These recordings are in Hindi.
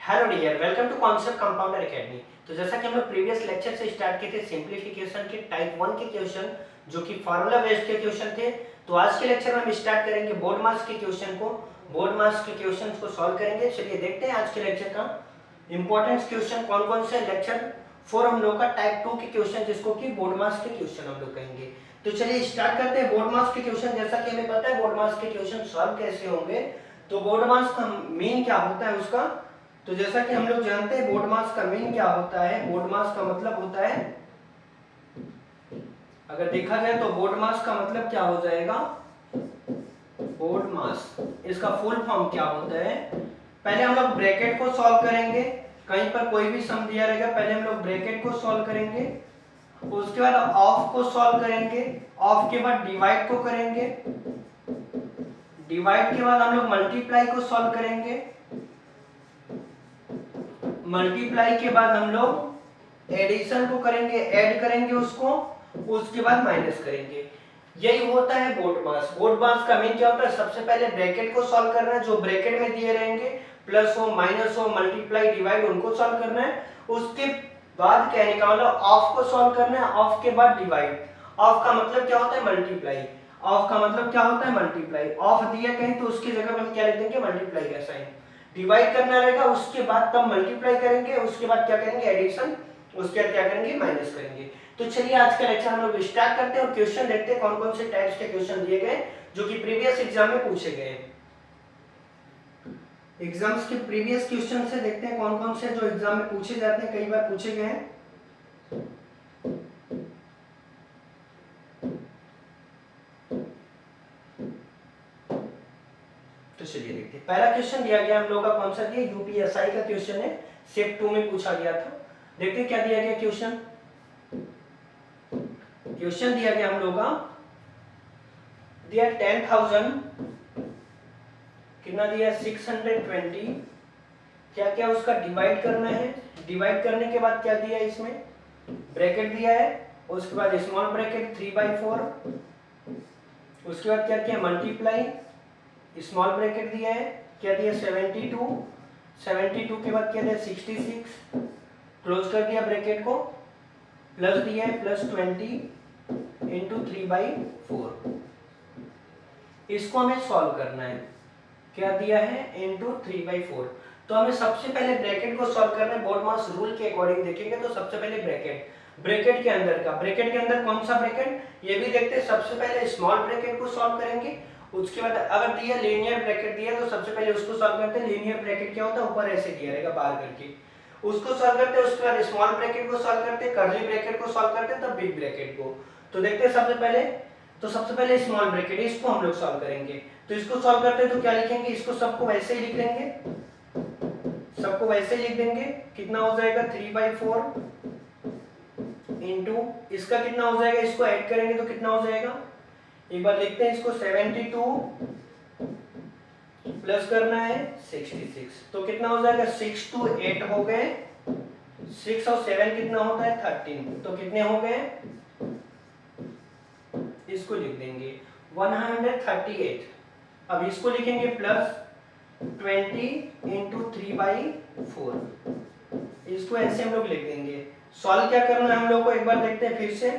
Hello dear, welcome to concept compounder academy. तो जैसा कि हम लोग प्रीवियस लेक्चर से स्टार्ट किए थे सिंप्लीफिकेशन के टाइप 1 के क्वेश्चन जो कि फार्मूला बेस्ड के क्वेश्चन थे, तो आज के लेक्चर में हम स्टार्ट करेंगे बोर्ड मार्क्स के क्वेश्चन को। बोर्ड मार्क्स के क्वेश्चंस को सॉल्व करेंगे। चलिए देखते हैं आज के लेक्चर का इंपॉर्टेंट क्वेश्चन कौन कौन से। लेक्चर 4 हम लोग का टाइप 2 के क्वेश्चन जिसको कि बोर्ड मार्क्स के क्वेश्चन हम लोग कहेंगे। तो चलिए स्टार्ट करते हैं बोर्ड मार्क्स के क्वेश्चन। जैसा कि हमें पता है बोर्ड मार्क्स के क्वेश्चन सॉल्व कैसे होंगे। तो बोर्ड मार्क्स का मीन क्या होता है उसका, तो जैसा कि हम लोग जानते हैं बोर्ड मार्क्स का मीन क्या होता है। बोर्ड मार्क्स का मतलब होता है, अगर देखा जाए तो बोर्ड मार्क्स का मतलब क्या हो जाएगा, बोर्ड मार्क्स इसका फुल फॉर्म क्या होता है। पहले हम लोग ब्रैकेट को सॉल्व करेंगे, कहीं पर कोई भी सम दिया रहेगा पहले हम लोग ब्रैकेट को सॉल्व करेंगे, उसके बाद ऑफ को सॉल्व करेंगे, ऑफ के बाद डिवाइड को करेंगे, डिवाइड के बाद हम लोग मल्टीप्लाई को सॉल्व करेंगे, मल्टीप्लाई के बाद हम लोग एडिशन को करेंगे, ऐड करेंगे उसको, उसके बाद माइनस करेंगे। यही होता है बोर्ड मार्क्स। बोर्ड मार्क्स का मीन क्या होता है, सबसे पहले ब्रैकेट को सॉल्व करना है, जो ब्रैकेट में दिए रहेंगे प्लस हो माइनस हो मल्टीप्लाई डिवाइड उनको सॉल्व करना है। उसके बाद क्या निकालना, ऑफ को सॉल्व करना है, ऑफ के बाद डिवाइड। ऑफ का मतलब क्या होता है, मल्टीप्लाई। ऑफ का मतलब क्या होता है, मल्टीप्लाई। ऑफ दिया कहीं तो उसकी जगह पे हम क्या लिख देंगे, मल्टीप्लाई का साइन। डिवाइड करना रहेगा, उसके बाद तब मल्टीप्लाई करेंगे, उसके बाद क्या करेंगे, एडिशन, उसके बाद क्या करेंगे, माइनस करेंगे। तो चलिए आज का लेक्चर हम लोग स्टार्ट करते हैं और क्वेश्चन देखते हैं कौन कौन से टाइप्स के क्वेश्चन दिए गए जो कि प्रीवियस एग्जाम में पूछे गए। एग्जाम्स के प्रीवियस क्वेश्चन से देखते हैं कौन कौन से जो एग्जाम में पूछे जाते हैं, कई बार पूछे गए हैं। तो चलिए देखते हैं। पहला क्वेश्चन दिया गया हम लोग का कौन सा दिया, यूपीएसआई का क्वेश्चन है, सेट 2 में पूछा गया था। देखते हैं क्या दिया गया क्वेश्चन। क्वेश्चन दिया गया हम लोग का, दिया 10,000, कितना दिया 620, क्या क्या उसका डिवाइड करना है। डिवाइड करने के बाद क्या दिया, इसमें ब्रैकेट दिया है, उसके बाद स्मॉल ब्रैकेट 3/4, उसके बाद क्या किया, मल्टीप्लाई, स्मॉल ब्रैकेट दिया है, क्या दिया 72, 72 के बाद क्या दिया 66, क्लोज कर दिया ब्रैकेट को, प्लस दिया है प्लस 20 इंटू 3/4। इसको हमें सॉल्व करना है, क्या दिया है इंटू 3/4। तो हमें सबसे पहले ब्रैकेट को सॉल्व करना है। बोर्ड मार्क्स रूल के अकॉर्डिंग देखेंगे तो सबसे पहले ब्रैकेट के अंदर का, ब्रैकेट के अंदर कौन सा ब्रैकेट ये भी देखते हैं। सबसे पहले स्मॉल ब्रैकेट को सॉल्व करेंगे, उसके बाद अगर दिया लीनियर ब्रैकेट दिया तो सबसे पहले उसको सॉल्व करते हैं। लीनियर ब्रैकेट क्या होता है, ऊपर ऐसे दिया रहेगा बाहर करके, उसको सॉल्व करते हैं। उसके बाद स्मॉल ब्रैकेट को सॉल्व करते हैं, कर्ली ब्रैकेट को सॉल्व करते हैं, तब बिग ब्रैकेट को। तो देखते हैं सबसे पहले स्मॉल ब्रैकेट, इसको हम लोग सॉल्व करेंगे। तो इसको सॉल्व करते हैं तो क्या लिखेंगे, इसको सबको वैसे ही लिख लेंगे, सबको वैसे ही लिख देंगे। कितना हो जाएगा 3/4 इंटू इसका कितना हो जाएगा, इसको ऐड करेंगे तो कितना हो जाएगा, एक बार लिखते हैं इसको, 72 प्लस करना है 66, तो कितना हो जाएगा 6 to 8 हो गए, 6 और 7 कितना होता है 13, तो कितने हो गए, इसको लिख देंगे 138। अब इसको लिखेंगे प्लस 20 इंटू 3/4, इसको ऐसे हम लोग लिख देंगे। सॉल्व क्या करना है हम लोग को, एक बार देखते हैं फिर से।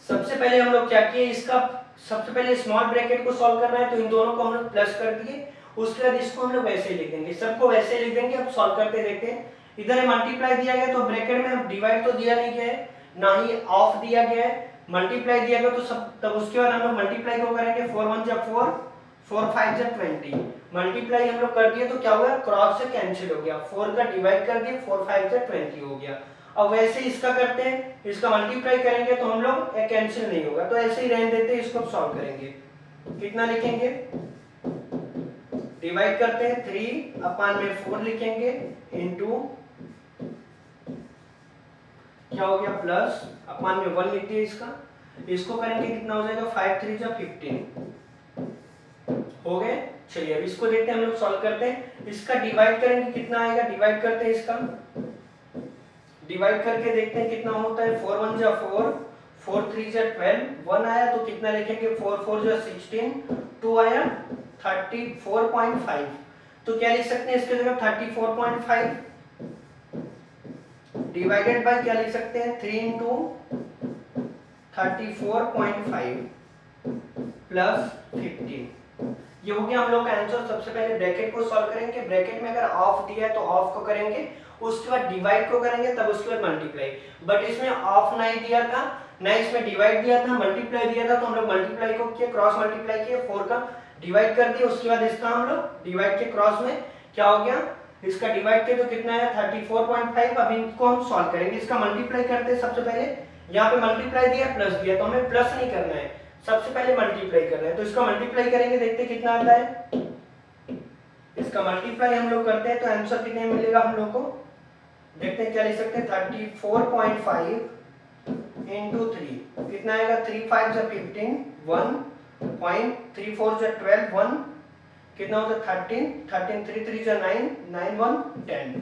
सबसे पहले हम लोग क्या किए, इसका सबसे पहले स्मॉल ब्रैकेट को सॉल्व करना है, तो इन दोनों को हम लोग प्लस कर दिए, उसके बाद इसको हम लोग वैसे ही लिख देंगे, सबको वैसे ही लिख देंगे। अब सॉल्व करते देखते हैं। इधर मल्टीप्लाई दिया गया तो ब्रैकेट में हम डिवाइड तो दिया नहीं गया है, ना ही ऑफ दिया गया है, मल्टीप्लाई दिया गया तो सब, तब उसके बाद हम लोग मल्टीप्लाई को करेंगे, 4 1 जा 4, 4 5 जा 20, मल्टीप्लाई हम लोग कर दिए तो क्या हो गया, क्रॉस से कैंसिल हो गया, 4 का डिवाइड कर दिए, 4 5 जा 20 हो गया। अब वैसे इसका करते हैं, इसका मल्टीप्लाई करेंगे तो हम लोग कैंसिल नहीं होगा, तो ऐसे ही रहने देते हैं, इसको सॉल्व करेंगे। कितना लिखेंगे, डिवाइड करते हैं 3/4 लिखेंगे इंटू क्या हो गया प्लस अपान में 1 लिख दिया इसका, इसको करेंगे कितना हो जाएगा 5 3 जा 15 हो गए। चलिए अब इसको देखते हैं हम लोग सॉल्व करते हैं। इसका डिवाइड करेंगे कितना आएगा, डिवाइड करते हैं इसका, डिवाइड करके देखते हैं कितना होता है, 4 1 जा 4, 4 3 जा 12, 1 आया तो कितना लिखेंगे 4 4 जा 16, 2 आया 34.5। तो क्या लिख सकते हैं इसके जगह 34.5 डिवाइडेड बाय क्या लिख सकते हैं 3 इंटू 34.5 प्लस 15। ये हो गया हम लोग का आंसर। सबसे पहले ब्रैकेट को सॉल्व करेंगे। ब्रैकेट में अगर ऑफ दिया है तो ऑफ को करेंगे, उसके बाद डिवाइड को करेंगे, तब उसके बाद मल्टीप्लाई। बट इसमें ऑफ नहीं दिया था, ना इसमें डिवाइड दिया था, मल्टीप्लाई दिया था, तो हम लोग मल्टीप्लाई को किया, क्रॉस मल्टीप्लाई किया, 4 का डिवाइड कर दिया, उसके बाद इसका हम लोग डिवाइड के क्रॉस में क्या हो गया, इसका डिवाइड किया तो कितना है 34.5। अब इनको हम सॉल्व करेंगे। इसका मल्टीप्लाई करते हैं। सबसे पहले यहाँ पे मल्टीप्लाई दिया प्लस दिया, तो हमें प्लस नहीं करना है, सबसे पहले मल्टीप्लाई करना है। तो इसका मल्टीप्लाई करेंगे, देखते हैं कितना आता है। इसका मल्टीप्लाई हम लोग करते हैं तो आंसर कितने मिलेगा हम लोग को, देखते हैं क्या लिख सकते हैं 34.5 इंटू 3 कितना आएगा 3 5 जा 15 1.34 जा 12 1 कितना होता है 13 13 3 3 जा 9 9 1 10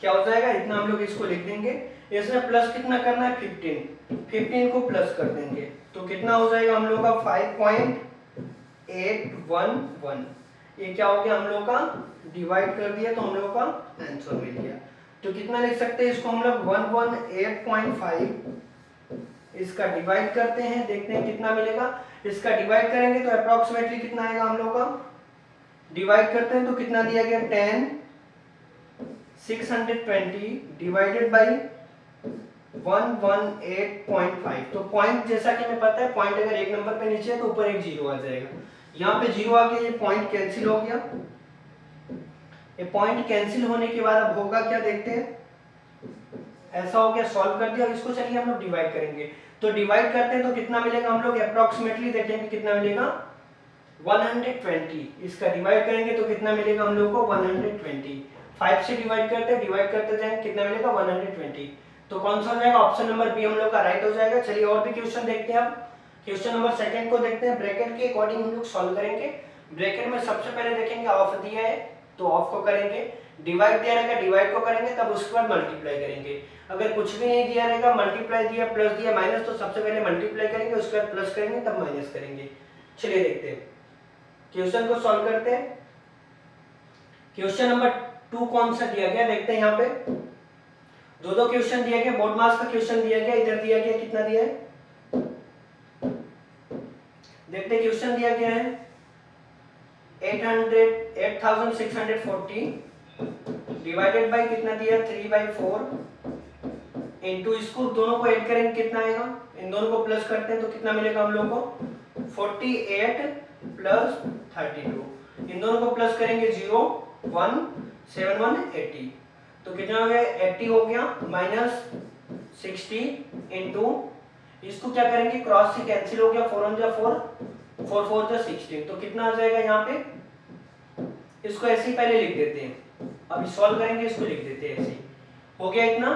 क्या हो जाएगा इतना। हम लोग इसको लिख देंगे। इसमें प्लस कितना करना है 15 को प्लस कर देंगे तो कितना हो जाएगा हम लोग का 5.811। ये क्या हो गया हम लोग का, डिवाइड कर दिया तो हम लोग का आंसर मिल गया। तो कितना लिख सकते हैं इसको हम लोग 118.5 इसका डिवाइड करते हैं, देखते हैं कितना मिलेगा। इसका डिवाइड करेंगे तो अप्रोक्सीमेटली कितना आएगा हम लोग का, डिवाइड करते हैं तो कितना दिया गया 10 620 डिवाइडेड बाई 118.5। तो पॉइंट जैसा कि हमें पता है पॉइंट अगर एक नंबर पे नीचे है तो ऊपर एक जीरो आ जाएगा। यहाँ पे जीरो आके ये पॉइंट कैंसिल हो गया। ये पॉइंट कैंसिल होने के बाद अब होगा क्या देखते हैं। ऐसा हो गया, सॉल्व कर दिया। इसको चलिए हम लोग डिवाइड करेंगे। तो डिवाइड करते हैं तो कितना मिलेगा हम लोग अप्रोक्सीमेटली देखेंगे कितना मिलेगा 120। इसका डिवाइड करेंगे तो कितना मिलेगा हम लोग को 120। 5 से डिवाइड करते जाएंगे कितना मिलेगा 120। तो कौन सा हो जाएगा, ऑप्शन नंबर बी हम लोग का राइट हो जाएगा। चलिए और भी क्वेश्चन देखते हैं। अब क्वेश्चन नंबर सेकंड को देखते हैं। ब्रैकेट के अकॉर्डिंग हम लोग सॉल्व करेंगे। ब्रैकेट में सबसे पहले देखेंगे ऑफ दिया है तो ऑफ को करेंगे, डिवाइड दिया रहेगा डिवाइड को करेंगे, तब उसके बाद मल्टीप्लाई करेंगे। अगर कुछ भी नहीं दिया रहेगा, मल्टीप्लाई दिया प्लस दिया माइनस, तो सबसे पहले मल्टीप्लाई करेंगे उसके बाद प्लस करेंगे तब माइनस करेंगे। चलिए देखते हैं क्वेश्चन को सॉल्व करते हैं। क्वेश्चन नंबर 2 कौन सा दिया गया देखते हैं। यहाँ पे दो क्वेश्चन दिया गया, बोर्ड मास का क्वेश्चन दिया गया, इधर दिया गया कितना दिया है देखते हैं। क्वेश्चन दिया गया है 8640 डिवाइडेड बाय कितना दिया 3/4 इनटू, इसको दोनों को ऐड करेंगे कितना आएगा, इन दोनों को प्लस करते हैं तो कितना मिलेगा हम लोग को 48 प्लस 32। इन दोनों को प्लस करेंगे 0 1 7 1 80। तो कितना हो गया 80 हो गया माइनस 60 इनटू, इसको क्या करेंगे क्रॉस से कैंसिल हो गया 4 1 जा 4 4 4 जा 16। तो कितना आ जाएगा यहाँ पे, इसको ऐसे ही पहले लिख देते हैं। अभी सॉल्व करेंगे इसको लिख देते हैं ऐसे ही। हो गया इतना।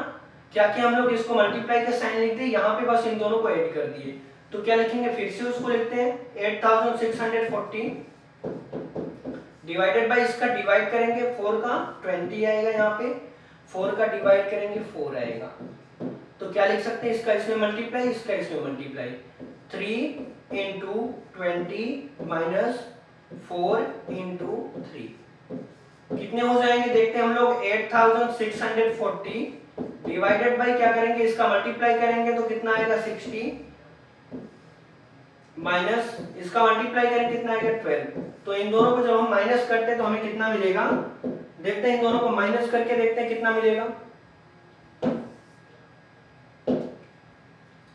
क्या किया हम लोग, इसको मल्टीप्लाई का साइन लिख दिए, यहाँ पे बस इन दोनों को ऐड कर दिए। तो क्या लिखेंगे फिर से उसको लिखते हैं 8640 डिवाइडेड बाय, इसका डिवाइड करेंगे 4 का 20 आएगा, यहाँ पे 4 का डिवाइड करेंगे 4 आएगा। तो क्या लिख सकते हैं, इसका इसमें मल्टीप्लाई इसका इसमें मल्टीप्लाई 3 इंटू 20 माइनस 4 इंटू 3 कितने हो जाएंगे देखते हैं हम लोग 8640 डिवाइडेड बाय क्या करेंगे इसका मल्टीप्लाई करेंगे तो कितना आएगा 60 माइनस इसका मल्टीप्लाई करेंगे कितना आएगा 12। तो इन दोनों को जब हम माइनस करते हैं तो हमें कितना मिलेगा देखते हैं। इन दोनों को माइनस करके देखते हैं कितना मिलेगा।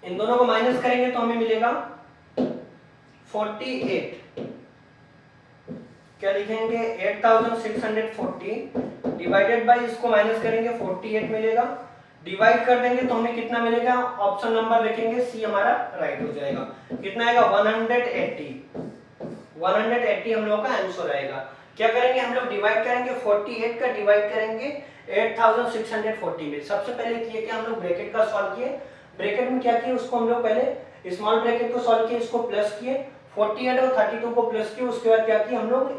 इन दोनों को माइनस करेंगे तो हमें मिलेगा 48। क्या लिखेंगे 8640 डिवाइडेड बाय, इसको माइनस करेंगे 48 मिलेगा, डिवाइड कर देंगे तो हमें कितना मिलेगा, ऑप्शन नंबर लिखेंगे सी हमारा राइट हो जाएगा। कितना आएगा 180 हम लोग का आंसर आएगा। क्या करेंगे हम लोग डिवाइड करेंगे 48 का डिवाइड करेंगे 8640 में। सबसे पहले किए कि हम लोग ब्रैकेट का सॉल्व किए। ब्रैकेट में क्या किए उसको हम लोग पहले स्मॉल ब्रैकेट को सॉल्व किए, इसको प्लस किए 48 और 32 को प्लस किए। उसके बाद क्या किया हम लोग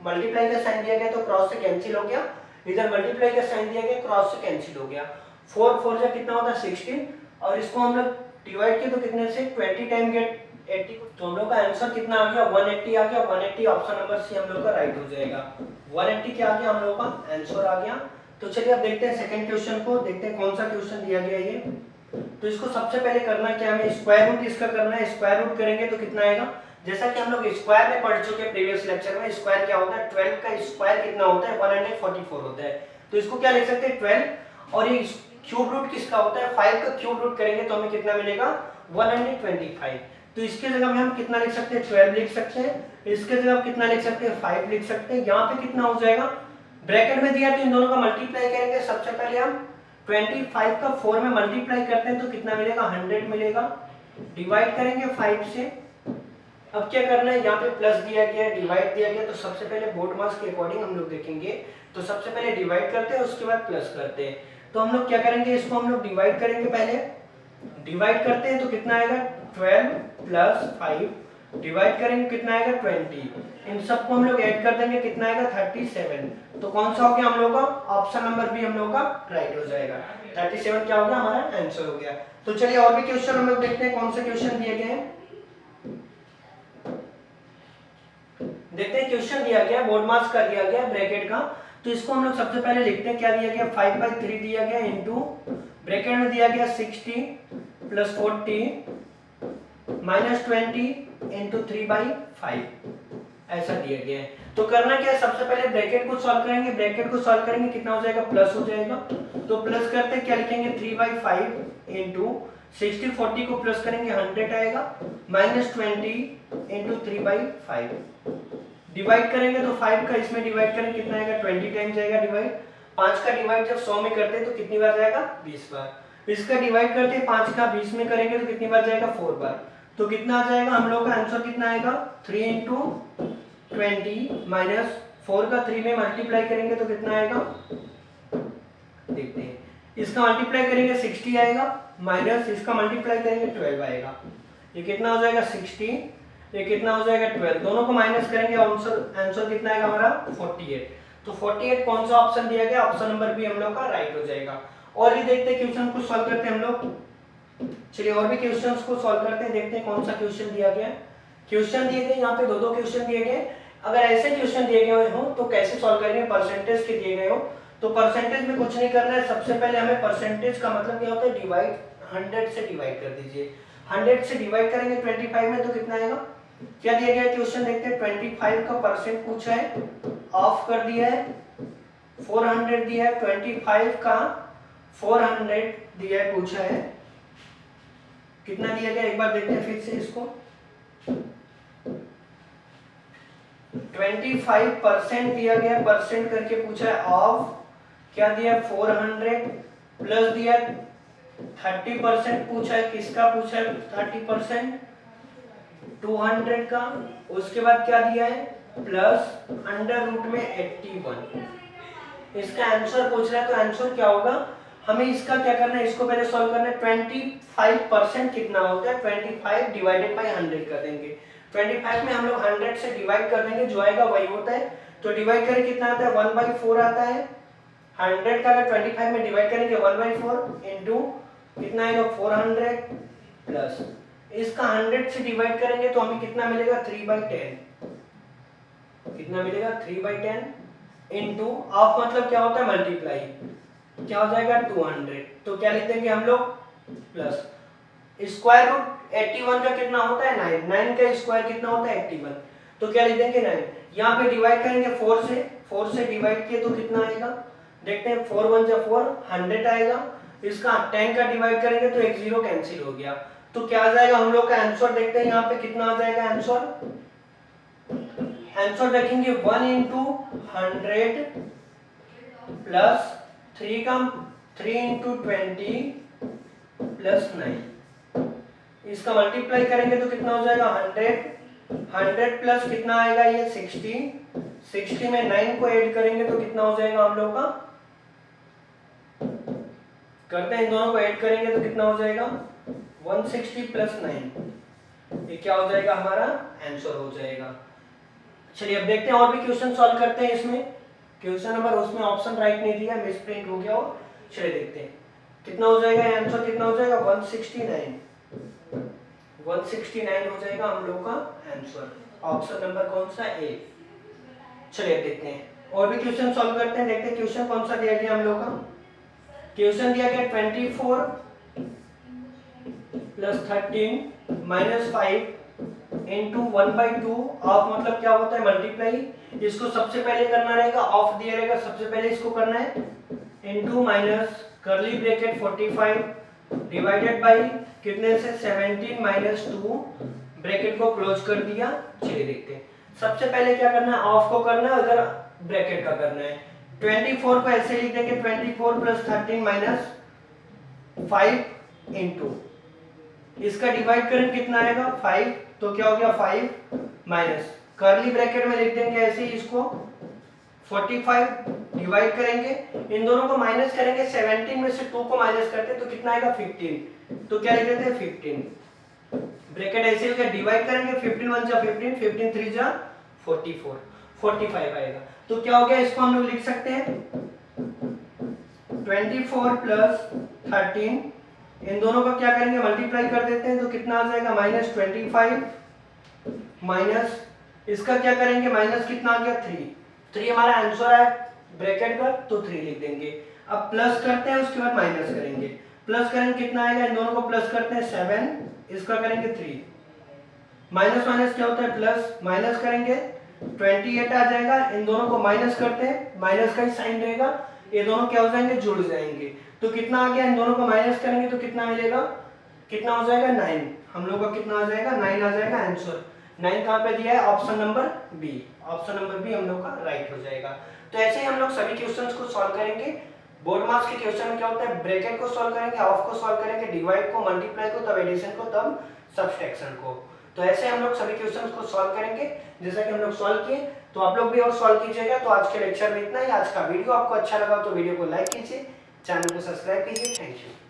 मल्टीप्लाई का साइन दिया गया तो क्रॉस से कैंसिल हो गया, इधर मल्टीप्लाई का साइन दिया गया क्रॉस से कैंसिल हो गया। 4 4 जा कितना होता है 16 और इसको हम लोग डिवाइड किए तो कितने से 20 टाइम गया 80, तो हम लोग का आंसर कितना आ गया 180 आ गया। 180 ऑप्शन नंबर सी हम लोग का राइट हो जाएगा। 180 क्या आ गया हम लोग का आंसर आ गया। तो चलिए अब देखते हैं सेकंड क्वेश्चन को, देखते हैं कौन सा क्वेश्चन दिया गया ये। तो इसको सबसे पहले करना क्या हमें स्क्वायर रूट इसका करना है। स्क्वायर रूट करेंगे तो कितना आएगा, जैसा कि हम लोग स्क्वायर में पढ़ चुके प्रीवियस लेक्चर में, स्क्वायर क्या होता है 12 का स्क्वायर कितना होता है 144 होता है। तो इसको क्या लिख सकते हैं 12, और ये क्यूब रूट किसका होता है 5 का क्यूब रूट करेंगे तो हमें कितना मिलेगा 125। तो इसके जगह में हम कितना लिख सकते हैं 12 लिख सकते हैं, इसके जगह कितना लिख सकते हैं 5 लिख सकते हैं। यहाँ पे कितना हो जाएगा, ब्रैकेट में दिया तो इन दोनों का मल्टीप्लाई करेंगे। सबसे पहले हम 25 का 4 में मल्टीप्लाई करते हैं तो कितना मिलेगा 100 मिलेगा, डिवाइड करेंगे 5 से। अब क्या करना है, यहाँ पे प्लस दिया गया है, डिवाइड दिया गया, तो सबसे पहले बोर्ड मास के अकॉर्डिंग हम लोग देखेंगे। तो सबसे पहले डिवाइड करते हैं उसके बाद प्लस करते हैं। तो हम लोग क्या करेंगे, इसको हम लोग डिवाइड करेंगे। पहले डिवाइड करते हैं तो कितना आएगा 12 प्लस 5, डिवाइड करेंगे कितना आएगा 20, इन सबको हम लोग ऐड कर देंगे कितना आएगा 37। तो कौन सा हो गया हम लोग का ऑप्शन नंबर बी हम लोग का राइट हो जाएगा। 37 क्या हो गया हमारा आंसर हो गया। तो चलिए और भी क्वेश्चन हम लोग देखते हैं कौन से क्वेश्चन दिए गए हैं। देखते हैं क्वेश्चन दिया गया बोर्ड मास का दिया गया ब्रैकेट का। तो इसको हम लोग सबसे पहले लिखते हैं, क्या दिया गया 5/3 दिया गया इनटू ब्रैकेट में दिया गया 60 प्लस 40 माइनस 20 इंटू 3/5 ऐसा दिया गया है। तो करना क्या है, सबसे पहले ब्रैकेट को सॉल्व करेंगे। ब्रैकेट को सॉल्व करेंगे कितना हो जाएगा प्लस हो जाएगा। तो प्लस करते क्या लिखेंगे 3/5 इंटू 60 40 को प्लस करेंगे 100 आएगा, माइनस 20 इंटू 3/5 डिवाइड करेंगे तो 5 का इसमें डिवाइड करेंगे कितना आएगा 20 टाइम्स जाएगा डिवाइड। 5 का डिवाइड जब 100 में करते हैं तो कितनी बार जाएगा 20 बार। इसका डिवाइड करते हैं 5 का 20 में करेंगे तो कितनी बार जाएगा 4 बार। तो कितना आ जाएगा हम लोग का आंसर कितना आएगा 3 इंटू 20 माइनस 4 का 3 में मल्टीप्लाई करेंगे तो कितना आएगा, देखते हैं। इसका मल्टीप्लाई करेंगे 60 आएगा, माइनस इसका मल्टीप्लाई करेंगे 12 आएगा। ये कितना हो जाएगा 60, ये कितना हो जाएगा 12, दोनों को माइनस करेंगे आंसर कितना आएगा हमारा 48। तो 48 कौन सा ऑप्शन दिया गया, ऑप्शन नंबर बी हम लोग का राइट हो जाएगा। और भी देखते हैं क्वेश्चन को सॉल्व करते हैं हम लोग। चलिए और भी क्वेश्चंस को सॉल्व करते हैं, देखते हैं कौन सा क्वेश्चन दिया गया। क्वेश्चन दिए गए यहाँ पे दो क्वेश्चन दिए गए। अगर ऐसे क्वेश्चन दिए गए हो तो कैसे सॉल्व करेंगे, परसेंटेज के दिए गए हो तो परसेंटेज में कुछ नहीं करना है। सबसे पहले हमें परसेंटेज का मतलब क्या होता है डिवाइड, 100 से डिवाइड कर दीजिए। 100 से डिवाइड करेंगे 25 में तो कितना आएगा, क्या दिया गया क्वेश्चन देखते हैं। 25 का परसेंट पूछा है, ऑफ कर दिया है 400 दिया है, 25 का 400 दिया है पूछा है, कितना दिया गया एक बार देखते हैं फिर से इसको। 25% दिया गया, परसेंट करके पूछा है, ऑफ क्या दिया 400 प्लस दिया 30% पूछा है, किसका पूछा है 30% 200 का। उसके बाद क्या दिया है प्लस अंडर रूट में 81। इसका आंसर पूछ रहा है तो आंसर क्या होगा, हमें इसका क्या करना है, इसको पहले सॉल्व करना है। 25% कितना होता है 25 डिवाइडेड बाय 100 कर देंगे। 25 में हम लोग 100 से डिवाइड कर देंगे, जो आएगा वही होता है। तो डिवाइड करें कितना आता है 1/4 आता है। 100 का अगर 25 में डिवाइड करेंगे 1/4 इंटू कितना आएगा 400 प्लस इसका 100 से डिवाइड करेंगे तो हमें कितना मिलेगा 3/10, कितना मिलेगा 3/10 इंटू ऑफ मतलब क्या होता है मल्टीप्लाई, क्या हो जाएगा 200। तो क्या लिख देंगे हम लोग प्लस स्क्वायर रूट 81 का कितना होता है 9, 9 का स्क्वायर कितना होता है 81, तो क्या लिख देंगे 9। यहाँ पे डिवाइड करेंगे 4 से डिवाइड किए तो कितना आएगा देखते हैं, 4 1 जा 4 100 आएगा। इसका 10 का डिवाइड करेंगे तो एक जीरो कैंसिल हो गया। तो क्या आ जाएगा हम लोग का आंसर देखते हैं यहाँ पे कितना आ जाएगा आंसर देखेंगे 1 इंटू 100 प्लस 3 इंटू 20 प्लस 9। इसका मल्टीप्लाई करेंगे तो कितना हो जाएगा 100 प्लस कितना आएगा ये 60 में 9 को ऐड करेंगे तो कितना हो जाएगा हम लोग का, करते हैं इन दोनों को ऐड करेंगे तो कितना हो जाएगा 160 प्लस 9, ये क्या हो जाएगा हमारा आंसर हो जाएगा। चलिए अब देखते हैं और भी क्वेश्चन सॉल्व करते हैं। इसमें क्वेश्चन नंबर उसमें ऑप्शन राइट नहीं दिया, मिस प्रिंट हो गया हो। चलिए देखते हैं कितना हो जाएगा आंसर, कितना हो जाएगा 169 169 हो जाएगा हम लोग का आंसर। ऑप्शन नंबर कौन सा? ए। चलिए देखते हैं और भी क्वेश्चन सॉल्व करते हैं। देखते हैं क्वेश्चन कौन सा दिया गया हम लोग का। क्वेश्चन दिया गया 24 प्लस 13 माइनस 5 इंटू 1/2 ऑफ मतलब क्या होता है? मल्टीप्लाई। इसको सबसे पहले करना रहेगा, ऑफ दिया रहेगा, सबसे पहले इसको करना है into minus curly bracket 45 divided by कितने से 17 माइनस 2 ब्रैकेट को क्लोज कर दिया। चलिए देखते हैं सबसे पहले क्या करना है, ऑफ को करना है, अगर ब्रैकेट का करना है। 24 को ऐसे लिख देंगे 24 प्लस 13 माइनस 5 इंटू इसका डिवाइड करें कितना आएगा 5, तो क्या हो गया 5 माइनस कर्ली ब्रैकेट में लिख देंगे ऐसे ही इसको 45 डिवाइड करेंगे, इन दोनों को माइनस करेंगे, 17 में से 2 को माइनस करते तो कितना आएगा 15, तो क्या लिख देते हैं 15 ब्रैकेट ऐसे ही डिवाइड करेंगे 15 1 जा 15 15 3 जा 44 45 आएगा। तो क्या हो गया, इसको हम लोग लिख सकते हैं 24 प्लस 13 इन दोनों का क्या करेंगे मल्टीप्लाई कर देते हैं, तो कितना आ जाएगा माइनस 25 माइनस इसका क्या करेंगे माइनस कितना आ गया 3 हमारा आंसर है ब्रैकेट का, तो 3 लिख देंगे। अब प्लस करते हैं उसके बाद माइनस करेंगे, प्लस करेंगे कितना आएगा, इन दोनों को प्लस करते हैं 7 इसका करेंगे 3 माइनस माइनस क्या होता है प्लस, माइनस करेंगे 28 आ जाएगा, इन दोनों को माइनस करते हैं, माइनस का ही साइन रहेगा, ये दोनों क्या हो जाएंगे जुड़ जाएंगे, तो कितना आ गया, इन दोनों को माइनस करेंगे तो कितना मिलेगा, कितना हो जाएगा 9, हम लोग का कितना आ जाएगा 9 आ जाएगा आंसर। 9 कहाँ पे दिया है, option number B, option number B हम लोग का राइट हो जाएगा। तो ऐसे ही हम लोग सभी क्वेश्चंस को सॉल्व करेंगे। बोर्ड मार्क्स के क्वेश्चन में क्या होता है, ब्रैकेट को सॉल्व करेंगे, ऑफ को सॉल्व करेंगे, डिवाइड को, मल्टीप्लाई को, तब एडिशन को, तब सब्सट्रैक्शन को। तो ऐसे हम लोग सभी क्वेश्चंस को सॉल्व करेंगे जैसा कि हम लोग सॉल्व किए, तो आप लोग भी और सॉल्व कीजिएगा। तो आज के लेक्चर में इतना ही। आज का वीडियो आपको अच्छा लगा तो वीडियो को लाइक कीजिए, चैनल को सब्सक्राइब कीजिए। Thank you.